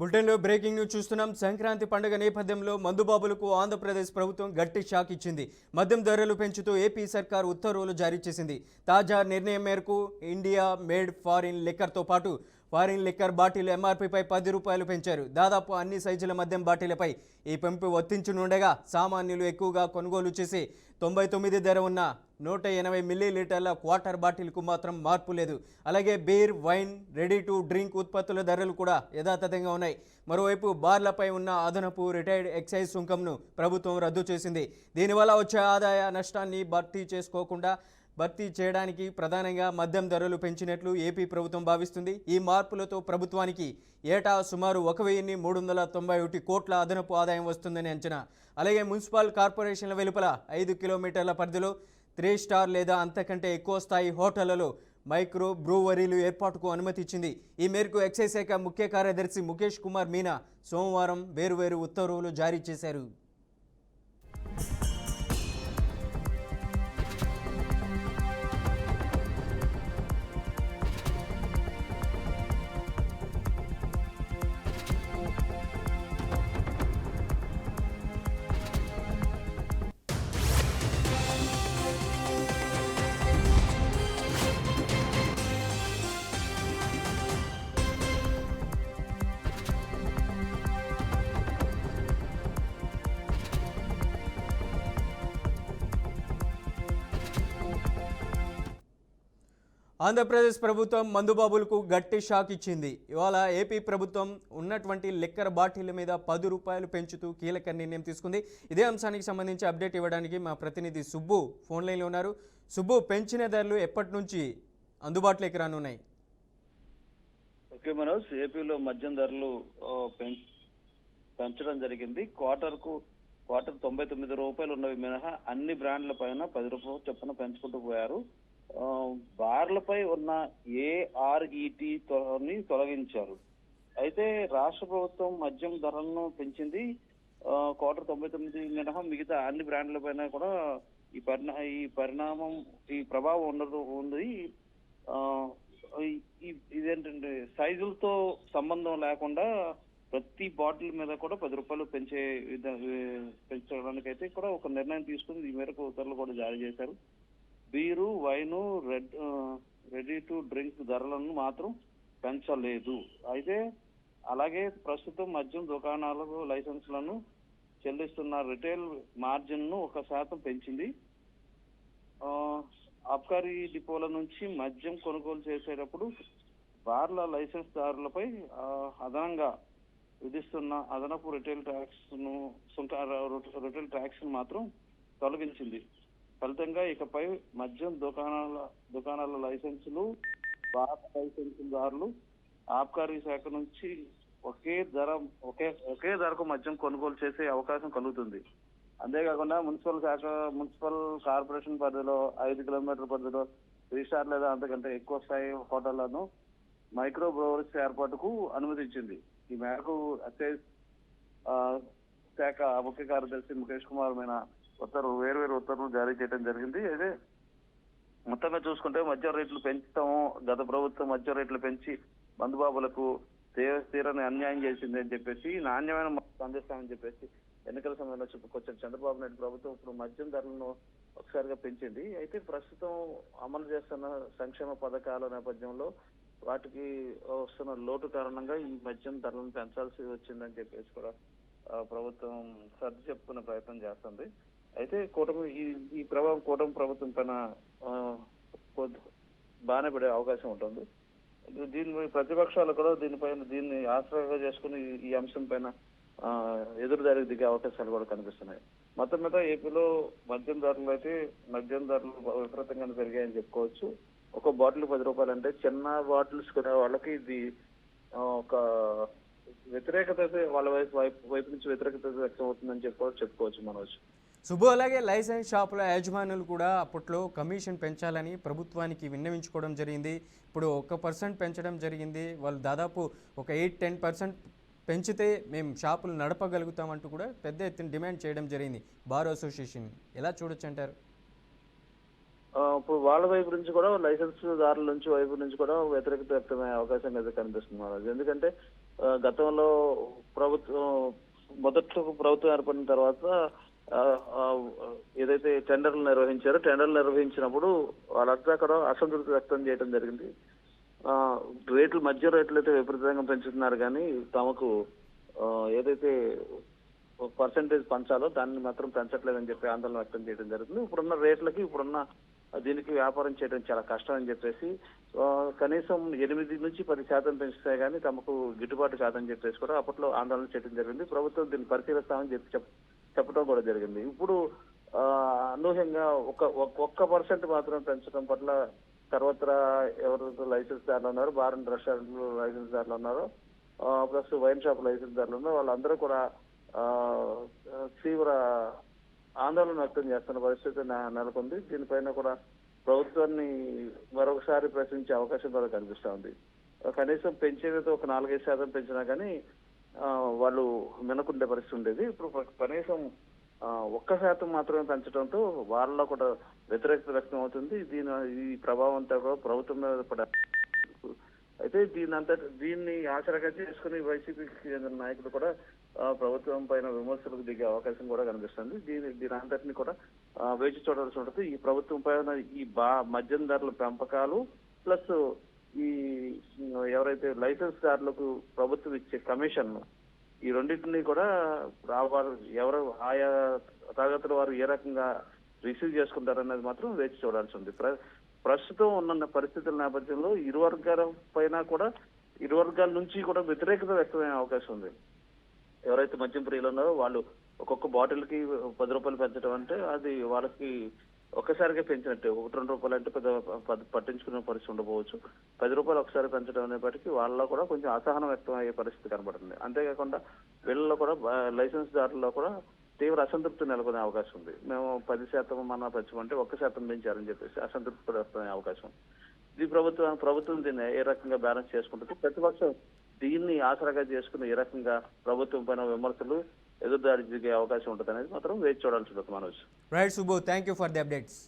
బులెటిన్లో breaking news చూస్తున్నాం. సంక్రాంతి పండుగ నేపథ్యంలో మందుబాబులకు ఆంధ్రప్రదేశ్ ప్రభుత్వం గట్టి షాక్ ఇచ్చింది. మద్యం ధరలు పెంచుతూ ఏపీ సర్కార్ ఉత్తర్వులు జారీ చేసింది. తాజా నిర్ణయం మేరకు ఇండియా మేడ్ ఫారిన్ లిక్కర్తో పాటు ఫారిన్ లిక్కర్ బాటిల్ ఎంఆర్పీపై ₹10 పెంచారు. దాదాపు అన్ని సైజుల మద్యం బాటిళ్లపై ఈ పెంపు వర్తించనుండగా సామాన్యులు ఎక్కువగా కొనుగోలు చేసి 99 ధర ఉన్న 180 మిల్లీలీటర్ల క్వార్టర్ బాటిల్కు మాత్రం మార్పు లేదు. అలాగే beer, wine, ready to drink ఉత్పత్తుల ధరలు కూడా యథాతథంగా ఉన్నాయి. మరోవైపు బార్లపై ఉన్న అదనపు రిటైర్డ్ ఎక్సైజ్ సుంకంను ప్రభుత్వం రద్దు చేసింది. దీనివల్ల వచ్చే ఆదాయ నష్టాన్ని భర్తీ చేయడానికి ప్రధానంగా మద్యం ధరలు పెంచినట్లు ఏపీ ప్రభుత్వం భావిస్తుంది. ఈ మార్పులతో ప్రభుత్వానికి ఏటా సుమారు 1,391 కోట్ల అదనపు ఆదాయం వస్తుందని అంచనా. అలాగే మున్సిపల్ కార్పొరేషన్ల వెలుపల 5 కిలోమీటర్ల పరిధిలో 3 స్టార్ లేదా అంతకంటే ఎక్కువ స్థాయి హోటళ్లలో మైక్రో బ్రూవరీలు ఏర్పాటుకు అనుమతి ఇచ్చింది. ఈ మేరకు ఎక్సైజ్ శాఖ ముఖ్య కార్యదర్శి ముఖేష్ కుమార్ మీనా సోమవారం వేర్వేరు ఉత్తర్వులు జారీ చేశారు. ఆంధ్రప్రదేశ్ ప్రభుత్వం మందుబాబులకు గట్టి షాక్ ఇచ్చింది. ఇవాళ ఏపీ ప్రభుత్వం ఉన్నటువంటి లిక్కర్ బాటిళ్ల మీద ₹10 పెంచుతూ కీలక నిర్ణయం తీసుకుంది. ఇదే అంశానికి సంబంధించి అప్డేట్ ఇవ్వడానికి మా ప్రతినిధి సుబ్బు ఫోన్ లైన్లో ఉన్నారు. సుబ్బు, పెంచిన ధరలు ఎప్పటి నుంచి అందుబాటులోకి రానున్నాయి? ఓకే మనోజ్, ఏపీలో మద్యం ధరలు పెంచడం జరిగింది. క్వార్టర్ ₹99 ఉన్నవి మినహా అన్ని బ్రాండ్ల పైన ₹10 చొప్పున పెంచుకుంటూ పోయారు. బార్లపై ఉన్న ARET తొలగించారు. అయితే రాష్ట్ర ప్రభుత్వం మద్యం ధరలను పెంచింది. క్వార్టర్ 99 మినహా మిగతా అన్ని బ్రాండ్ల పైన కూడా ఈ ప్రభావం ఉంది. ఇదేంటంటే సైజులతో సంబంధం లేకుండా ప్రతి బాటిల్ మీద కూడా ₹10 పెంచడానికి అయితే కూడా ఒక నిర్ణయం తీసుకుని ఈ మేరకు ఉత్తర్వులు కూడా జారీ చేశారు. Beer, wine, ready to drink ధరలను మాత్రం పెంచలేదు. అయితే అలాగే ప్రస్తుతం మద్యం దుకాణాలకు లైసెన్సులను చెల్లిస్తున్న రిటైల్ మార్జిన్ ను 1% పెంచింది. ఆబ్కారీ డిపోల నుంచి మద్యం కొనుగోలు చేసేటప్పుడు బార్ల లైసెన్స్ దారులపై అదనంగా విధిస్తున్న అదనపు రిటైల్ ట్యాక్స్ ను మాత్రం తొలగించింది. ఫలితంగా ఇకపై మద్యం దుకాణాల లైసెన్సులు, బార్ లైసెన్సుదారులు ఆబ్కారీ శాఖ నుంచి ఒకే ధరకు మద్యం కొనుగోలు చేసే అవకాశం కలుగుతుంది. అంతేకాకుండా మున్సిపల్ కార్పొరేషన్ పరిధిలో 5 కిలోమీటర్ల పరిధిలో 3 స్టార్ లేదా అంతకంటే ఎక్కువ స్థాయి హోటళ్లను మైక్రో బ్రూవరీస్ ఏర్పాటుకు అనుమతించింది. ఈ మేరకు ఎక్సైజ్ శాఖ ముఖ్య కార్యదర్శి ముఖేష్ కుమార్ మీనా వేర్వేరు ఉత్తర్వులు జారీ చేయడం జరిగింది. అయితే మొత్తంగా చూసుకుంటే మద్యం రేట్లు పెంచుతాము, గత ప్రభుత్వం మద్యం రేట్లు పెంచి మందుబాబులకు తీరని అన్యాయం చేసింది అని చెప్పేసి, నాణ్యమైన అందిస్తామని చెప్పేసి ఎన్నికల సమయంలో చెప్పుకొచ్చిన చంద్రబాబు నాయుడు ప్రభుత్వం ఇప్పుడు మద్యం ధరలను ఒకసారిగా పెంచింది. అయితే ప్రస్తుతం అమలు చేస్తున్న సంక్షేమ పథకాల నేపథ్యంలో వాటికి వస్తున్న లోటు కారణంగా ఈ మద్యం ధరలను పెంచాల్సి వచ్చిందని చెప్పేసి కూడా ప్రభుత్వం సర్ది చెప్పుకునే ప్రయత్నం చేస్తుంది. అయితే ఈ ప్రభావం కూటమి ప్రభుత్వం పైన బాగానే పడే అవకాశం ఉంటుంది. ప్రతిపక్షాలు కూడా దీన్ని ఆశ్రయంగా చేసుకుని ఈ అంశం పైన ఎదురుదారికి దిగే అవకాశాలు కూడా కనిపిస్తున్నాయి. మొత్తం మీద ఏపీలో మద్యం ధరలు విపరీతంగా పెరిగాయని చెప్పుకోవచ్చు. ఒక బాటిల్ ₹10 అంటే చిన్న బాటిల్స్ కొనే వాళ్ళకి ఇది ఒక వ్యతిరేకత వాళ్ళ వైపు నుంచి వ్యతిరేకత వ్యక్తం అవుతుందని చెప్పుకోవచ్చు మనోజ్. సుబ్బు, అలాగే లైసెన్స్ షాపుల యాజమానులు కూడా అప్పట్లో కమిషన్ పెంచాలని ప్రభుత్వానికి విన్నవించుకోవడం జరిగింది. ఇప్పుడు 1% పెంచడం జరిగింది. వాళ్ళు దాదాపు ఒక 8-10% పెంచితే మేము షాపులు నడపగలుగుతామంటూ కూడా పెద్ద ఎత్తున డిమాండ్ చేయడం జరిగింది బార్ అసోసియేషన్. ఎలా చూడొచ్చు అంటారు? ఇప్పుడు వాళ్ళ వైపు నుంచి కూడా లైసెన్స్ దారుల నుంచి వైపు నుంచి కూడా వ్యతిరేకత వ్యక్తమయ్యే అవకాశం అయితే కనిపిస్తుంది. ఎందుకంటే గతంలో ప్రభుత్వం మొదట్లో ప్రభుత్వం ఏర్పడిన తర్వాత ఆ, ఆ, ఏదైతే టెండర్లు నిర్వహించారో టెండర్లు నిర్వహించినప్పుడు వాళ్ళంతా కూడా అసంతృప్తి వ్యక్తం చేయడం జరిగింది. ఆ, రేట్లు మధ్య రేట్లు అయితే విపరీతంగా పెంచుతున్నారు కానీ తమకు ఆ, ఏదైతే పర్సంటేజ్ పంచాలో దాన్ని మాత్రం పెంచట్లేదని చెప్పి ఆందోళన వ్యక్తం చేయడం జరుగుతుంది. ఇప్పుడున్న రేట్లకి ఇప్పుడున్న దీనికి వ్యాపారం చేయడం చాలా కష్టం అని చెప్పేసి కనీసం 8 నుంచి 10% పెంచితే కానీ తమకు గిట్టుబాటు కాదని చెప్పేసి కూడా అప్పట్లో ఆందోళన చేయడం జరిగింది. ప్రభుత్వం దీన్ని పరిశీలిస్తామని చెప్పడం కూడా జరిగింది. ఇప్పుడు ఆ, అనూహ్యంగా ఒక్క పర్సెంట్ మాత్రం పెంచడం పట్ల సర్వత్రా ఎవరైతే లైసెన్స్ దారులు ఉన్నారో, బార్ అండ్ రెస్టారెంట్ లైసెన్స్ దారులు ఉన్నారో, ప్లస్ వైన్ షాప్ లైసెన్స్ దారులు ఉన్నారో వాళ్ళందరూ కూడా ఆ, తీవ్ర ఆందోళన వ్యక్తం చేస్తున్న పరిస్థితి నెలకొంది. దీనిపైన కూడా ప్రభుత్వాన్ని మరొకసారి ప్రశ్నించే అవకాశం కూడా కనిపిస్తా ఉంది. కనీసం పెంచేది ఒక 4-5% పెంచినా కానీ వాళ్ళు వినకుండే పరిస్థితి ఉండేది. ఇప్పుడు కనీసం 1% మాత్రమే పెంచడంతో వాళ్ళలో కూడా వ్యతిరేకత వ్యక్తం అవుతుంది. ఈ ప్రభావం అంతా కూడా ప్రభుత్వం మీద పడే. అయితే దీన్ని ఆసరాగా చేసుకుని వైసీపీకి చెందిన నాయకులు కూడా ప్రభుత్వం పైన విమర్శలకు దిగే అవకాశం కూడా కనిపిస్తుంది. దీని అంతటిని కూడా వేచి చూడాల్సి ఉంటుంది. ఈ ప్రభుత్వం పైన ఈ మద్యం ధరల పెంపకాలు ప్లస్ ఈ ఎవరైతే లైసెన్స్ దారులకు ప్రభుత్వం ఇచ్చే కమిషన్, ఈ రెండింటినీ కూడా ఎవరు ఆయా తరగతుల వారు ఏ రకంగా రిసీవ్ చేసుకుంటారనేది మాత్రం వేచి చూడాల్సి ఉంది. ప్రస్తుతం ఉన్న పరిస్థితుల నేపథ్యంలో ఇరు వర్గాల పైన కూడా ఇరు వర్గాల నుంచి కూడా వ్యతిరేకత వ్యక్తమయ్యే అవకాశం ఉంది. ఎవరైతే మద్యం ప్రియులు ఉన్నారో వాళ్ళు ఒక్కొక్క బాటిల్ కి 10 రూపాయలు పెంచడం అంటే అది వాళ్ళకి ఒక్కసారిగా పెంచినట్టే. 1-2 రూపాయలు అంటే పెద్ద పట్టించుకునే పరిస్థితి ఉండకపోవచ్చు. 10 రూపాయలు ఒకసారి పెంచడం అనేప్పటికీ వాళ్ళలో కూడా కొంచెం అసహనం వ్యక్తం అయ్యే పరిస్థితి కనబడుతుంది. అంతేకాకుండా వీళ్ళలో కూడా లైసెన్స్ దారుల్లో కూడా తీవ్ర అసంతృప్తి నెలకొనే అవకాశం ఉంది. మేము 10% మన పెంచమంటే 1% పెంచారని చెప్పేసి అసంతృప్తి వ్యక్తమయ్యే అవకాశం. ఇది ప్రభుత్వం దీన్ని ఏ రకంగా బ్యాలెన్స్ చేసుకుంటుంది, ప్రతిపక్షం దీన్ని ఆసరాగా చేసుకుని ఏ రకంగా ప్రభుత్వం పైన విమర్శలు ఎదురుదాడి దిగే అవకాశం ఉంటుంది అనేది మాత్రం వేచి చూడాల్సి ఉంటుంది. Manoj. Right Subbu, thank you for the updates.